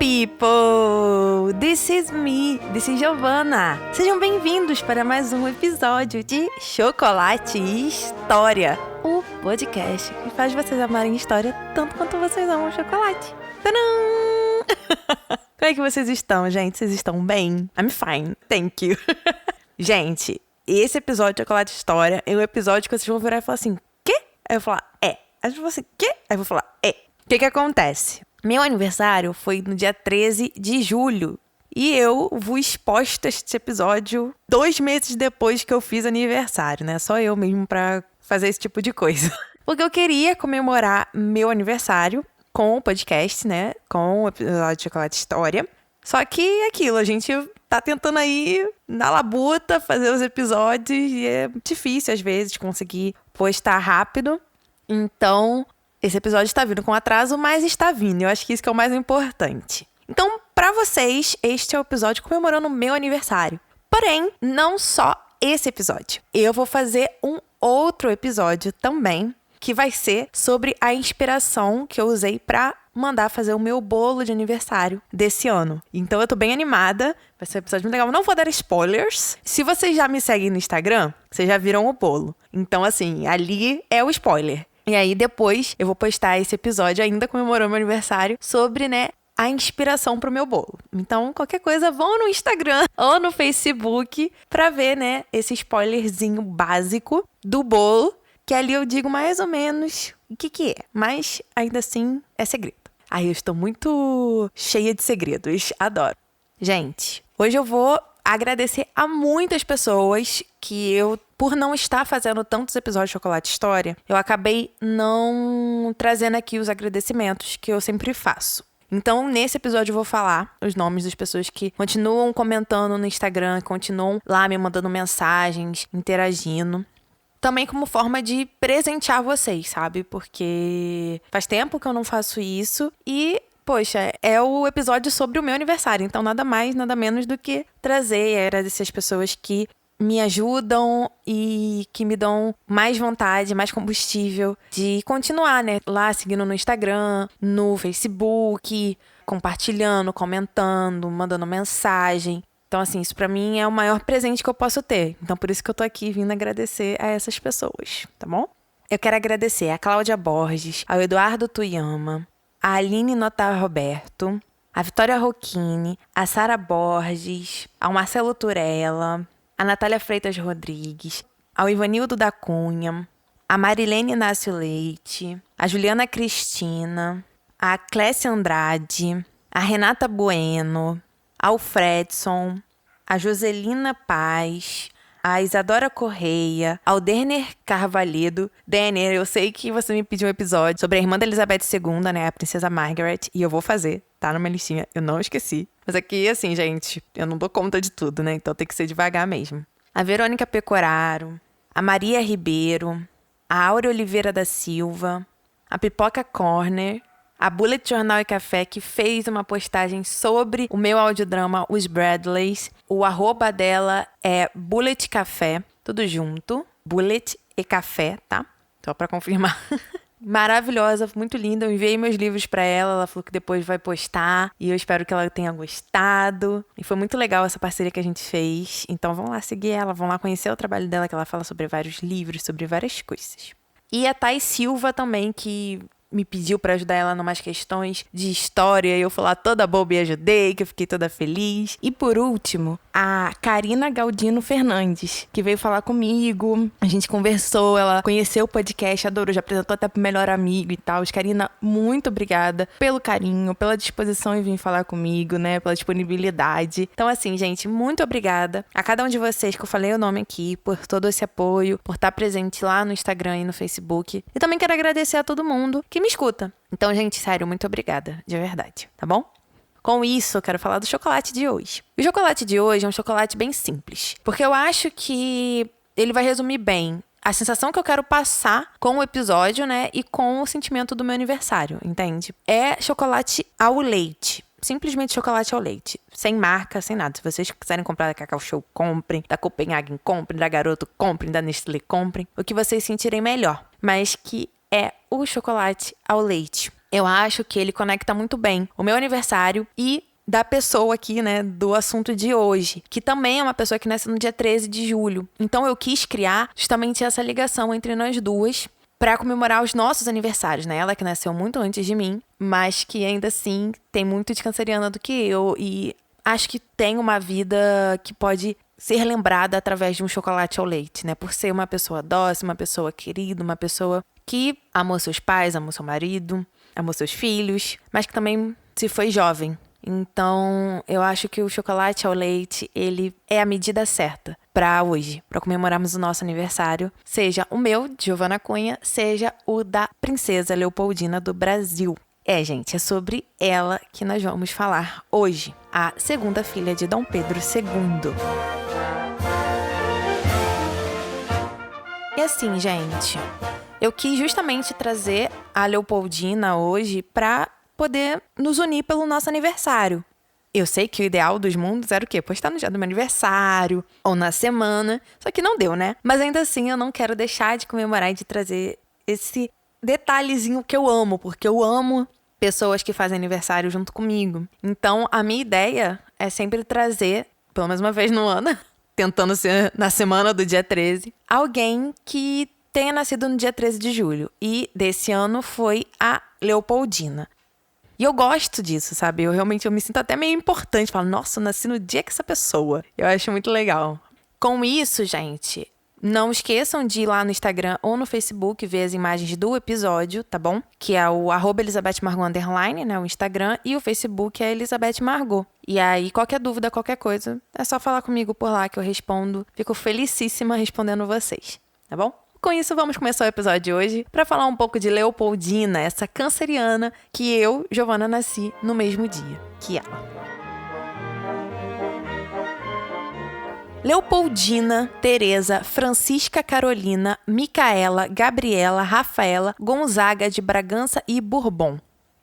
people! This is me, this is Giovanna. Sejam bem-vindos para mais um episódio de Chocolate e História, o podcast que faz vocês amarem história tanto quanto vocês amam chocolate. Tadã! Como é que vocês estão, gente? Vocês estão bem? I'm fine, thank you. Gente, esse episódio de Chocolate e História é um episódio que vocês vão virar e falar assim, quê? Aí eu vou falar, é. Aí vocês vão assim, quê? Aí eu vou falar, é. O que acontece? Meu aniversário foi no dia 13 de julho. E eu vos posto este episódio 2 meses depois que eu fiz aniversário, né? Só eu mesmo pra fazer esse tipo de coisa. Porque eu queria comemorar meu aniversário com o podcast, né? Com o episódio de Chocolate História. Só que aquilo, a gente tá tentando aí, na labuta, fazer os episódios. E é difícil, às vezes, conseguir postar rápido. Então, esse episódio está vindo com atraso, mas está vindo. Eu acho que isso que é o mais importante. Então, pra vocês, este é o episódio comemorando o meu aniversário. Porém, não só esse episódio. Eu vou fazer um outro episódio também, que vai ser sobre a inspiração que eu usei pra mandar fazer o meu bolo de aniversário desse ano. Então, eu tô bem animada. Vai ser um episódio muito legal. Não vou dar spoilers. Se vocês já me seguem no Instagram, vocês já viram o bolo. Então, assim, ali é o spoiler. E aí, depois, eu vou postar esse episódio ainda comemorando meu aniversário sobre, né, a inspiração pro meu bolo. Então, qualquer coisa, vão no Instagram ou no Facebook pra ver, né, esse spoilerzinho básico do bolo, que ali eu digo mais ou menos o que é. Mas, ainda assim, é segredo. Ai, eu estou muito cheia de segredos. Adoro. Gente, hoje eu vou agradecer a muitas pessoas que eu, por não estar fazendo tantos episódios de Chocolate História, eu acabei não trazendo aqui os agradecimentos que eu sempre faço. Então, nesse episódio eu vou falar os nomes das pessoas que continuam comentando no Instagram, continuam lá me mandando mensagens, interagindo. Também como forma de presentear vocês, sabe? Porque faz tempo que eu não faço isso e, poxa, é o episódio sobre o meu aniversário. Então, nada mais, nada menos do que trazer e agradecer as pessoas que me ajudam e que me dão mais vontade, mais combustível de continuar, né? Lá seguindo no Instagram, no Facebook, compartilhando, comentando, mandando mensagem. Então, assim, isso pra mim é o maior presente que eu posso ter. Então, por isso que eu tô aqui vindo agradecer a essas pessoas, tá bom? Eu quero agradecer a Cláudia Borges, ao Eduardo Tuyama, a Aline Notar Roberto, a Vitória Rocchini, a Sara Borges, ao Marcelo Turella, a Natália Freitas Rodrigues, ao Ivanildo da Cunha, a Marilene Inácio Leite, a Juliana Cristina, a Clécia Andrade, a Renata Bueno, ao Fredson, a Joselina Paz, a Isadora Correia, ao Derner Carvalhedo. Denner, eu sei que você me pediu um episódio sobre a irmã da Elizabeth II, né, a princesa Margaret, e eu vou fazer, tá numa listinha, eu não esqueci. Mas aqui, assim, gente, eu não dou conta de tudo, né, então tem que ser devagar mesmo. A Verônica Pecoraro, a Maria Ribeiro, a Áurea Oliveira da Silva, a Pipoca Corner, a Bullet Jornal e Café, que fez uma postagem sobre o meu audiodrama Os Bradleys. O arroba dela é Bullet Café, tudo junto. Bullet e Café, tá? Só pra confirmar. Maravilhosa, muito linda. Eu enviei meus livros pra ela, ela falou que depois vai postar. E eu espero que ela tenha gostado. E foi muito legal essa parceria que a gente fez. Então vão lá seguir ela, vão lá conhecer o trabalho dela, que ela fala sobre vários livros, sobre várias coisas. E a Thay Silva também, que me pediu pra ajudar ela em umas questões de história e eu fui lá toda boba e ajudei, que eu fiquei toda feliz. E por último, a Karina Galdino Fernandes, que veio falar comigo, a gente conversou, ela conheceu o podcast, adorou, já apresentou até pro melhor amigo e tal. Karina, muito obrigada pelo carinho, pela disposição em vir falar comigo, né, pela disponibilidade. Então assim, gente, muito obrigada a cada um de vocês que eu falei o nome aqui, por todo esse apoio, por estar presente lá no Instagram e no Facebook. E também quero agradecer a todo mundo que me escuta. Então, gente, sério, muito obrigada, de verdade, tá bom? Com isso, eu quero falar do chocolate de hoje. O chocolate de hoje é um chocolate bem simples, porque eu acho que ele vai resumir bem a sensação que eu quero passar com o episódio, né, e com o sentimento do meu aniversário, entende? É chocolate ao leite. Simplesmente chocolate ao leite. Sem marca, sem nada. Se vocês quiserem comprar da Cacau Show, comprem. Da Copenhagen, comprem. Da Garoto, comprem. Da Nestlé, comprem. O que vocês sentirem melhor. Mas que é o chocolate ao leite. Eu acho que ele conecta muito bem o meu aniversário e da pessoa aqui, né, do assunto de hoje, que também é uma pessoa que nasceu no dia 13 de julho. Então eu quis criar justamente essa ligação entre nós duas para comemorar os nossos aniversários, né? Ela que nasceu muito antes de mim, mas que ainda assim tem muito de canceriana do que eu e acho que tem uma vida que pode ser lembrada através de um chocolate ao leite, né? Por ser uma pessoa dócil, uma pessoa querida, uma pessoa que amou seus pais, amou seu marido, amou seus filhos, mas que também se foi jovem. Então, eu acho que o chocolate ao leite, ele é a medida certa para hoje, para comemorarmos o nosso aniversário, seja o meu, Giovana Cunha, seja o da princesa Leopoldina do Brasil. Gente, é sobre ela que nós vamos falar hoje, a segunda filha de Dom Pedro II. E assim, gente, eu quis justamente trazer a Leopoldina hoje para poder nos unir pelo nosso aniversário. Eu sei que o ideal dos mundos era o quê? Postar no dia do meu aniversário ou na semana, só que não deu, né? Mas ainda assim eu não quero deixar de comemorar e de trazer esse detalhezinho que eu amo, porque eu amo pessoas que fazem aniversário junto comigo. Então a minha ideia é sempre trazer, pelo menos uma vez no ano, tentando ser na semana do dia 13, alguém que tenha nascido no dia 13 de julho. E desse ano foi a Leopoldina. E eu gosto disso, sabe? Eu me sinto até meio importante. Falo, nossa, eu nasci no dia que essa pessoa. Eu acho muito legal. Com isso, gente, não esqueçam de ir lá no Instagram ou no Facebook ver as imagens do episódio, tá bom? Que é o @ElizabethMargot_, né? O Instagram. E o Facebook é Elizabeth Margot. E aí, qualquer dúvida, qualquer coisa, é só falar comigo por lá que eu respondo. Fico felicíssima respondendo vocês, tá bom? Com isso, vamos começar o episódio de hoje para falar um pouco de Leopoldina, essa canceriana que eu, Giovana, nasci no mesmo dia que ela. Leopoldina, Teresa, Francisca Carolina, Micaela, Gabriela, Rafaela, Gonzaga de Bragança e Bourbon.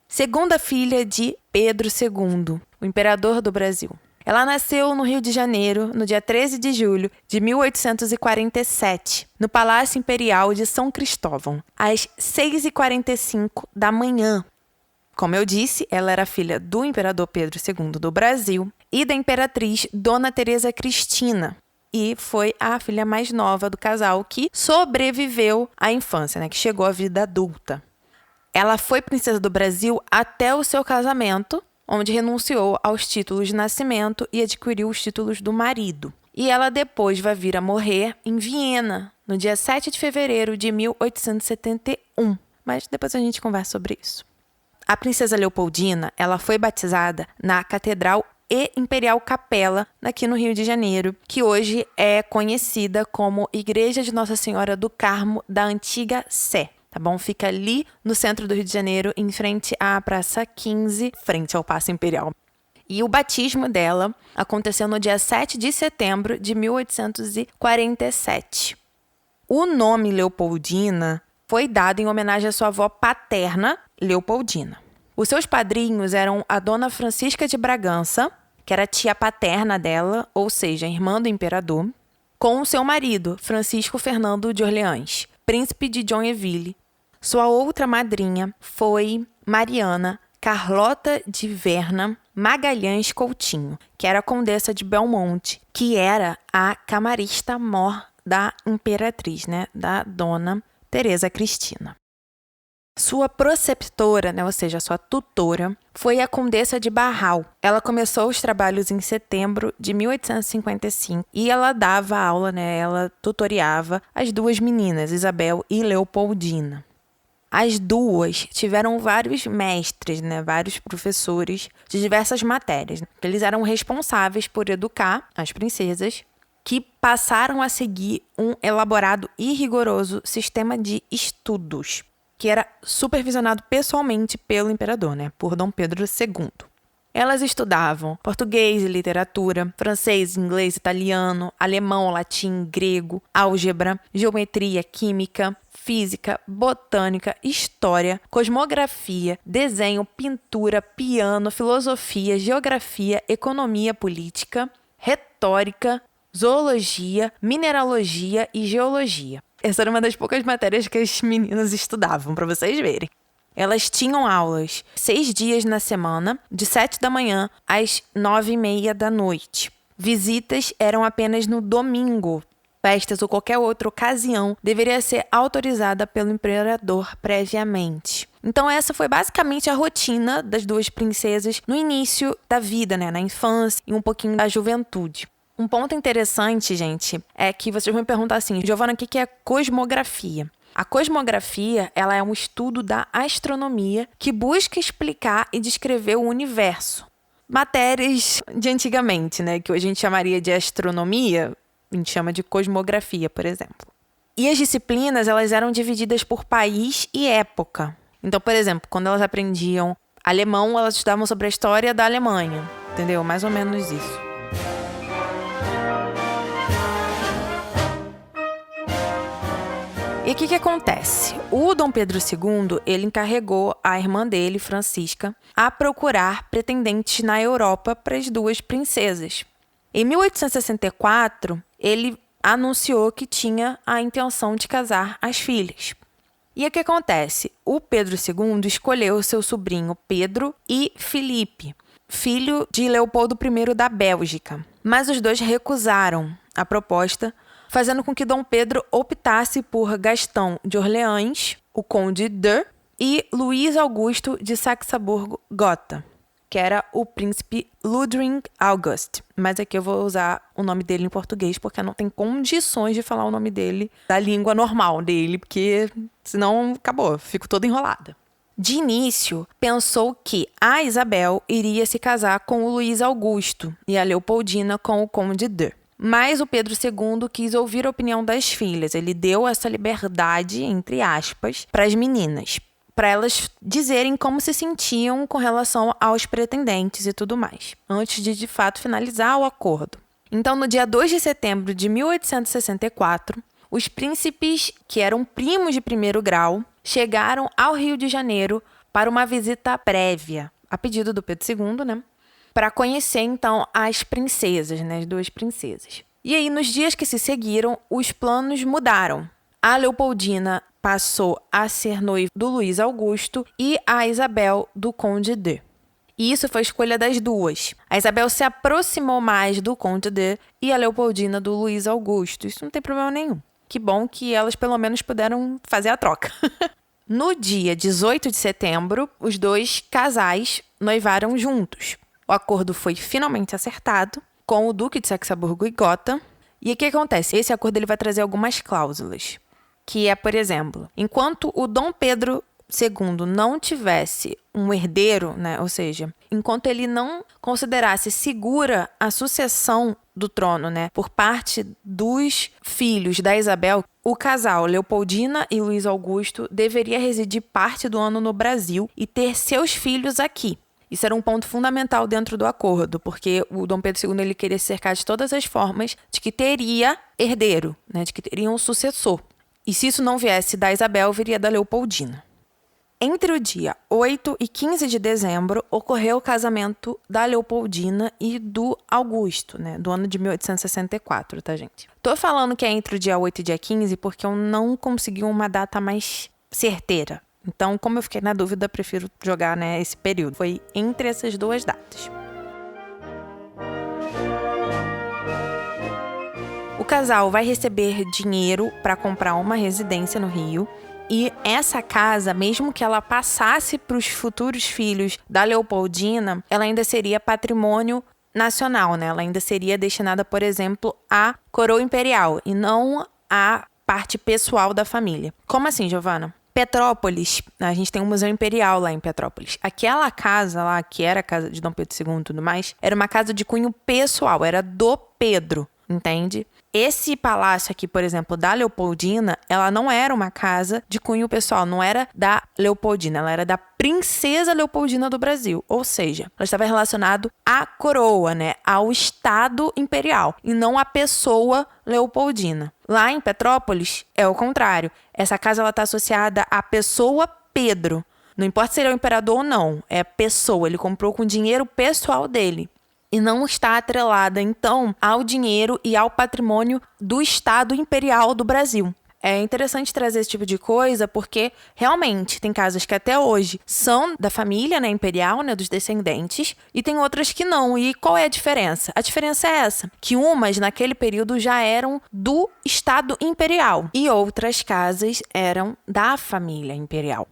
Segunda filha de Pedro II, o imperador do Brasil. Ela nasceu no Rio de Janeiro, no dia 13 de julho de 1847, no Palácio Imperial de São Cristóvão, às 6h45 da manhã. Como eu disse, ela era filha do imperador Pedro II do Brasil e da imperatriz Dona Teresa Cristina. E foi a filha mais nova do casal que sobreviveu à infância, né, que chegou à vida adulta. Ela foi princesa do Brasil até o seu casamento, onde renunciou aos títulos de nascimento e adquiriu os títulos do marido. E ela depois vai vir a morrer em Viena, no dia 7 de fevereiro de 1871. Mas depois a gente conversa sobre isso. A princesa Leopoldina, ela foi batizada na Catedral e Imperial Capela, aqui no Rio de Janeiro, que hoje é conhecida como Igreja de Nossa Senhora do Carmo da Antiga Sé. Tá bom? Fica ali no centro do Rio de Janeiro, em frente à Praça 15, frente ao Paço Imperial. E o batismo dela aconteceu no dia 7 de setembro de 1847. O nome Leopoldina foi dado em homenagem à sua avó paterna, Leopoldina. Os seus padrinhos eram a Dona Francisca de Bragança, que era tia paterna dela, ou seja, irmã do imperador, com o seu marido, Francisco Fernando de Orleans, príncipe de Joinville. Sua outra madrinha foi Mariana Carlota de Verna Magalhães Coutinho, que era a condessa de Belmonte, que era a camarista-mor da imperatriz, né, da Dona Teresa Cristina. Sua preceptora, né, ou seja, sua tutora, foi a Condessa de Barral. Ela começou os trabalhos em setembro de 1855 e ela dava aula, né, ela tutoriava as duas meninas, Isabel e Leopoldina. As duas tiveram vários mestres, né, vários professores de diversas matérias. Eles eram responsáveis por educar as princesas, que passaram a seguir um elaborado e rigoroso sistema de estudos, que era supervisionado pessoalmente pelo imperador, né, por Dom Pedro II. Elas estudavam português e literatura, francês, inglês, italiano, alemão, latim, grego, álgebra, geometria, química, física, botânica, história, cosmografia, desenho, pintura, piano, filosofia, geografia, economia política, retórica, zoologia, mineralogia e geologia. Essa era uma das poucas matérias que as meninas estudavam, para vocês verem. Elas tinham aulas 6 dias na semana, de 7 da manhã às 9h30 da noite. Visitas eram apenas no domingo. Festas ou qualquer outra ocasião deveria ser autorizada pelo imperador previamente. Então essa foi basicamente a rotina das duas princesas no início da vida, né? Na infância e um pouquinho da juventude. Um ponto interessante, gente, é que vocês vão me perguntar assim, Giovana, o que é cosmografia? A cosmografia, ela é um estudo da astronomia que busca explicar e descrever o universo. Matérias de antigamente, né, que hoje a gente chamaria de astronomia, a gente chama de cosmografia, por exemplo. E as disciplinas, elas eram divididas por país e época. Então, por exemplo, quando elas aprendiam alemão, elas estudavam sobre a história da Alemanha, entendeu? Mais ou menos isso. E o que acontece? O Dom Pedro II, ele encarregou a irmã dele, Francisca, a procurar pretendentes na Europa para as duas princesas. Em 1864, ele anunciou que tinha a intenção de casar as filhas. E o que acontece? O Pedro II escolheu seu sobrinho Pedro e Filipe, filho de Leopoldo I da Bélgica. Mas os dois recusaram a proposta, fazendo com que Dom Pedro optasse por Gastão de Orleans, o Conde de, e Luís Augusto de Saxe-Coburgo-Gotha, que era o príncipe Ludwig August. Mas aqui eu vou usar o nome dele em português, porque não tem condições de falar o nome dele da língua normal dele, porque senão acabou, fico toda enrolada. De início, pensou que a Isabel iria se casar com o Luís Augusto e a Leopoldina com o Conde de. Mas o Pedro II quis ouvir a opinião das filhas. Ele deu essa liberdade, entre aspas, para as meninas, para elas dizerem como se sentiam com relação aos pretendentes e tudo mais, antes de fato, finalizar o acordo. Então, no dia 2 de setembro de 1864, os príncipes, que eram primos de primeiro grau, chegaram ao Rio de Janeiro para uma visita prévia, a pedido do Pedro II, né? Para conhecer, então, as princesas, né? As duas princesas. E aí, nos dias que se seguiram, os planos mudaram. A Leopoldina passou a ser noiva do Luís Augusto e a Isabel do Conde de. E isso foi escolha das duas. A Isabel se aproximou mais do Conde de e a Leopoldina do Luís Augusto. Isso não tem problema nenhum. Que bom que elas pelo menos puderam fazer a troca. No dia 18 de setembro, os dois casais noivaram juntos. O acordo foi finalmente acertado com o Duque de Saxe-Coburgo e Gotha. E o que acontece? Esse acordo ele vai trazer algumas cláusulas, que é, por exemplo, enquanto o Dom Pedro II não tivesse um herdeiro, né, ou seja, enquanto ele não considerasse segura a sucessão do trono, né, por parte dos filhos da Isabel, o casal Leopoldina e Luís Augusto deveria residir parte do ano no Brasil e ter seus filhos aqui. Isso era um ponto fundamental dentro do acordo, porque o Dom Pedro II ele queria cercar de todas as formas de que teria herdeiro, né, de que teria um sucessor. E se isso não viesse da Isabel, viria da Leopoldina. Entre o dia 8 e 15 de dezembro, ocorreu o casamento da Leopoldina e do Augusto, né, do ano de 1864, tá, gente? Tô falando que é entre o dia 8 e dia 15 porque eu não consegui uma data mais certeira. Então, como eu fiquei na dúvida, prefiro jogar, né, esse período. Foi entre essas duas datas. O casal vai receber dinheiro para comprar uma residência no Rio. E essa casa, mesmo que ela passasse para os futuros filhos da Leopoldina, ela ainda seria patrimônio nacional, né? Ela ainda seria destinada, por exemplo, à coroa imperial e não à parte pessoal da família. Como assim, Giovana? Petrópolis, a gente tem um museu imperial lá em Petrópolis. Aquela casa lá, que era a casa de Dom Pedro II e tudo mais, era uma casa de cunho pessoal, era do Pedro, entende? Esse palácio aqui, por exemplo, da Leopoldina, ela não era uma casa de cunho pessoal, não era da Leopoldina, ela era da princesa Leopoldina do Brasil. Ou seja, ela estava relacionada à coroa, né, ao Estado imperial, e não à pessoa Leopoldina. Lá em Petrópolis, é o contrário. Essa casa está associada à pessoa Pedro. Não importa se ele é o imperador ou não, é a pessoa, ele comprou com dinheiro pessoal dele. E não está atrelada, então, ao dinheiro e ao patrimônio do Estado Imperial do Brasil. É interessante trazer esse tipo de coisa porque realmente tem casas que até hoje são da família, né, imperial, né, dos descendentes, e tem outras que não. E qual é a diferença? A diferença é essa, que umas naquele período já eram do Estado imperial e outras casas eram da família imperial.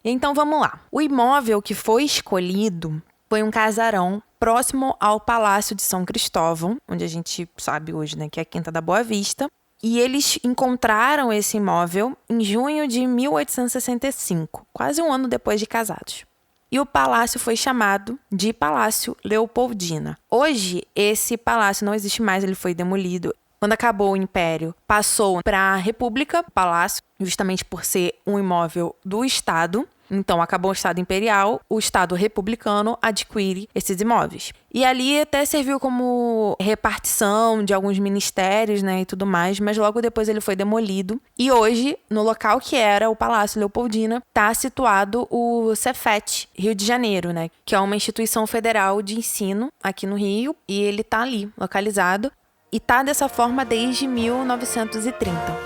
Então vamos lá. O imóvel que foi escolhido foi um casarão próximo ao Palácio de São Cristóvão, onde a gente sabe hoje, né, que é a Quinta da Boa Vista. E eles encontraram esse imóvel em junho de 1865, quase um ano depois de casados. E o palácio foi chamado de Palácio Leopoldina. Hoje, esse palácio não existe mais, ele foi demolido. Quando acabou o Império, passou para a República, o palácio, justamente por ser um imóvel do Estado. Então, acabou o Estado Imperial, o Estado Republicano adquire esses imóveis. E ali até serviu como repartição de alguns ministérios, né, e tudo mais, mas logo depois ele foi demolido. E hoje, no local que era o Palácio Leopoldina, está situado o Cefet, Rio de Janeiro, né, que é uma instituição federal de ensino aqui no Rio, e ele está ali, localizado, e está dessa forma desde 1930.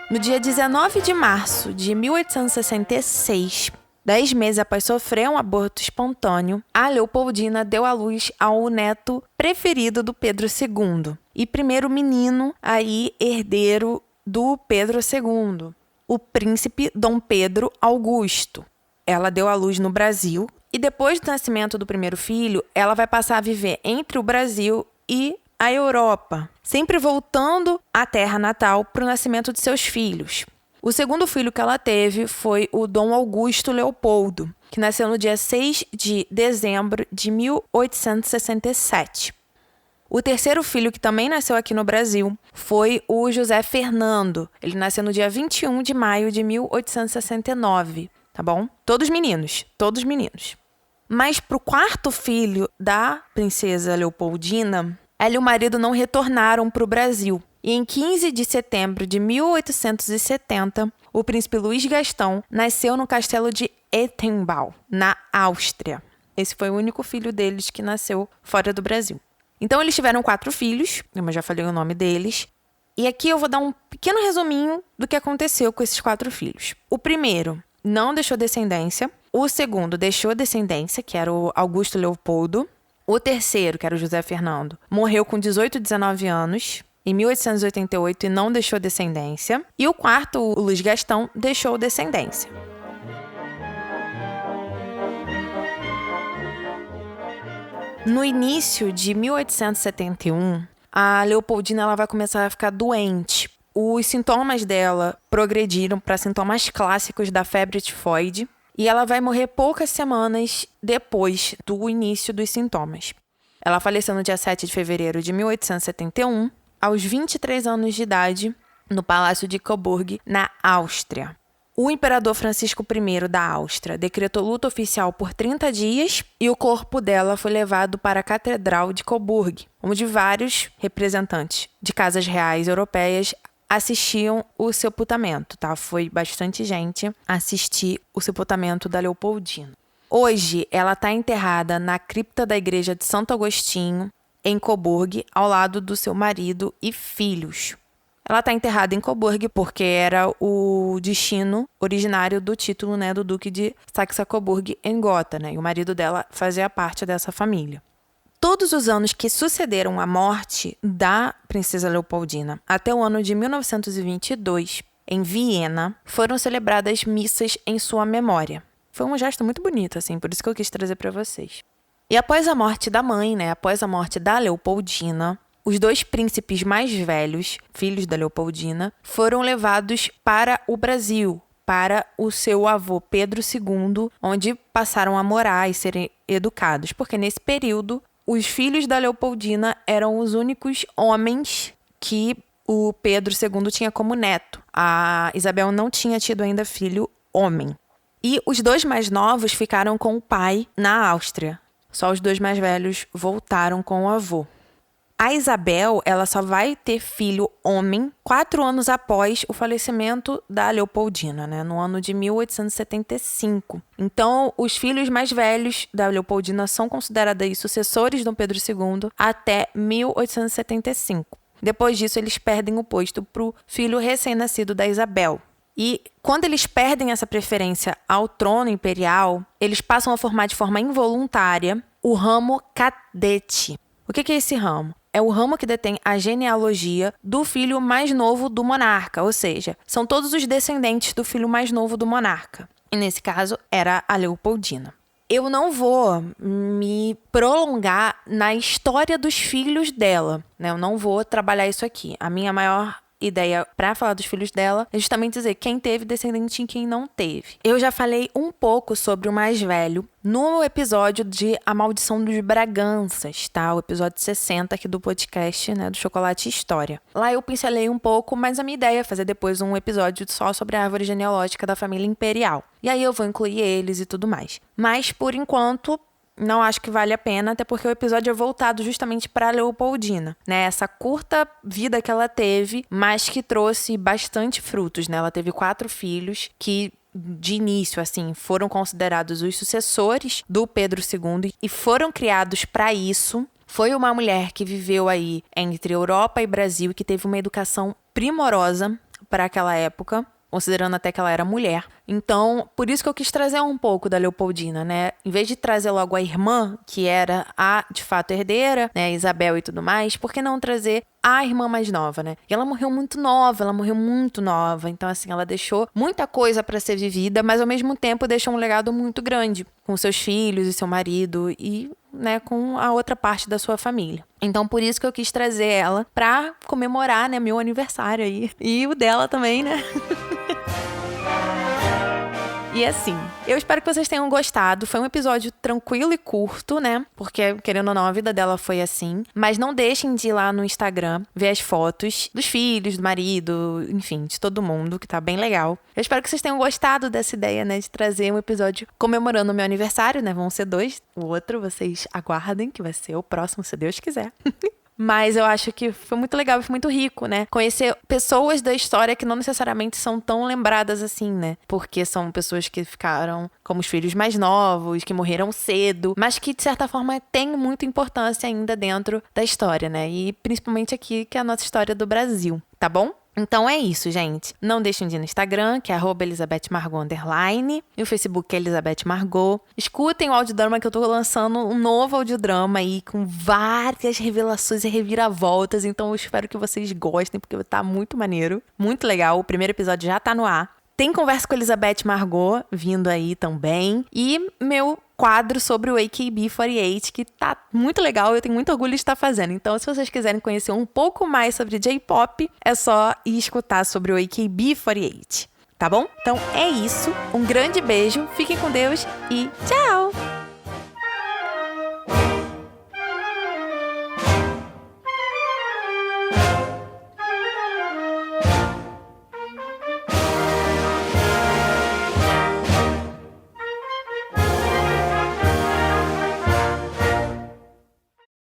No dia 19 de março de 1866, 10 meses após sofrer um aborto espontâneo, a Leopoldina deu à luz ao neto preferido do Pedro II e primeiro menino aí herdeiro do Pedro II, o príncipe Dom Pedro Augusto. Ela deu à luz no Brasil e depois do nascimento do primeiro filho, ela vai passar a viver entre o Brasil e a Europa, sempre voltando à terra natal para o nascimento de seus filhos. O segundo filho que ela teve foi o Dom Augusto Leopoldo, que nasceu no dia 6 de dezembro de 1867. O terceiro filho, que também nasceu aqui no Brasil, foi o José Fernando. Ele nasceu no dia 21 de maio de 1869, tá bom? Todos meninos. Mas para o quarto filho da princesa Leopoldina, ela e o marido não retornaram para o Brasil. E em 15 de setembro de 1870, o príncipe Luís Gastão nasceu no castelo de Ettenbach, na Áustria. Esse foi o único filho deles que nasceu fora do Brasil. Então, eles tiveram 4 filhos, eu já falei o nome deles. E aqui eu vou dar um pequeno resuminho do que aconteceu com esses 4 filhos. O primeiro não deixou descendência. O segundo deixou descendência, que era o Augusto Leopoldo. O terceiro, que era o José Fernando, morreu com 18 e 19 anos, em 1888, e não deixou descendência. E o quarto, o Luís Gastão, deixou descendência. No início de 1871, a Leopoldina ela vai começar a ficar doente. Os sintomas dela progrediram para sintomas clássicos da febre tifoide, e ela vai morrer poucas semanas depois do início dos sintomas. Ela faleceu no dia 7 de fevereiro de 1871, aos 23 anos de idade, no Palácio de Coburg, na Áustria. O imperador Francisco I da Áustria decretou luto oficial por 30 dias e o corpo dela foi levado para a Catedral de Coburg, onde vários representantes de casas reais europeias assistiam o sepultamento, tá? Foi bastante gente assistir o sepultamento da Leopoldina. Hoje, ela está enterrada na cripta da igreja de Santo Agostinho, em Coburg, ao lado do seu marido e filhos. Ela está enterrada em Coburg porque era o destino originário do título, né, do Duque de Saxe-Coburg-Gotha, né? E o marido dela fazia parte dessa família. Todos os anos que sucederam a morte da princesa Leopoldina até o ano de 1922, em Viena, foram celebradas missas em sua memória. Foi um gesto muito bonito, assim, por isso que eu quis trazer para vocês. E após a morte da mãe, né, após a morte da Leopoldina, os 2 príncipes mais velhos, filhos da Leopoldina, foram levados para o Brasil, para o seu avô Pedro II, onde passaram a morar e serem educados, porque nesse período os filhos da Leopoldina eram os únicos homens que o Pedro II tinha como neto. A Isabel não tinha tido ainda filho homem. E os 2 mais novos ficaram com o pai na Áustria. Só os 2 mais velhos voltaram com o avô. A Isabel, ela só vai ter filho homem 4 anos após o falecimento da Leopoldina, né? No ano de 1875. Então, os filhos mais velhos da Leopoldina são considerados aí sucessores de Dom Pedro II até 1875. Depois disso, eles perdem o posto para o filho recém-nascido da Isabel. E quando eles perdem essa preferência ao trono imperial, eles passam a formar de forma involuntária o ramo cadete. O que é esse ramo? É o ramo que detém a genealogia do filho mais novo do monarca, ou seja, são todos os descendentes do filho mais novo do monarca. E nesse caso, era a Leopoldina. Eu não vou me prolongar na história dos filhos dela, né? Eu não vou trabalhar isso aqui. A minha maior ideia para falar dos filhos dela é justamente dizer quem teve descendente e quem não teve. Eu já falei um pouco sobre o mais velho no episódio de A Maldição dos Braganças, tá? O episódio 60 aqui do podcast, né, do Chocolate História. Lá eu pincelei um pouco, mas a minha ideia é fazer depois um episódio só sobre a árvore genealógica da família imperial. E aí eu vou incluir eles e tudo mais. Mas, por enquanto, não acho que vale a pena, até porque o episódio é voltado justamente para a Leopoldina, né? Essa curta vida que ela teve, mas que trouxe bastante frutos, né? Ela teve 4 filhos que, de início, assim, foram considerados os sucessores do Pedro II e foram criados para isso. Foi uma mulher que viveu aí entre Europa e Brasil e que teve uma educação primorosa para aquela época, considerando até que ela era mulher. Então, por isso que eu quis trazer um pouco da Leopoldina, né? Em vez de trazer logo a irmã, que era a, de fato, herdeira, né? Isabel e tudo mais, por que não trazer a irmã mais nova, né? E ela morreu muito nova. Então, assim, ela deixou muita coisa para ser vivida, mas ao mesmo tempo deixou um legado muito grande com seus filhos e seu marido e, né, com a outra parte da sua família. Então, por isso que eu quis trazer ela pra comemorar, né, meu aniversário aí. E o dela também, né? E assim, eu espero que vocês tenham gostado. Foi um episódio tranquilo e curto, né? Porque, querendo ou não, a vida dela foi assim. Mas não deixem de ir lá no Instagram ver as fotos dos filhos, do marido, enfim, de todo mundo, que tá bem legal. Eu espero que vocês tenham gostado dessa ideia, né? De trazer um episódio comemorando o meu aniversário, né? Vão ser 2. O outro, vocês aguardem, que vai ser o próximo, se Deus quiser. Mas eu acho que foi muito legal e foi muito rico, né? Conhecer pessoas da história que não necessariamente são tão lembradas assim, né? Porque são pessoas que ficaram como os filhos mais novos, que morreram cedo, mas que, de certa forma, têm muita importância ainda dentro da história, né? E principalmente aqui, que é a nossa história do Brasil, tá bom? Então é isso, gente. Não deixem de ir no Instagram, que é @ElizabethMargot_, e o Facebook é Elizabeth Margot. Escutem o audiodrama que eu tô lançando, um novo audiodrama aí, com várias revelações e reviravoltas. Então eu espero que vocês gostem, porque tá muito maneiro, muito legal. O primeiro episódio já tá no ar. Tem conversa com a Elizabeth Margot vindo aí também. E meu quadro sobre o AKB48, que tá muito legal, eu tenho muito orgulho de estar fazendo. Então, se vocês quiserem conhecer um pouco mais sobre J-pop, é só ir escutar sobre o AKB48, tá bom? Então é isso, um grande beijo, fiquem com Deus e tchau!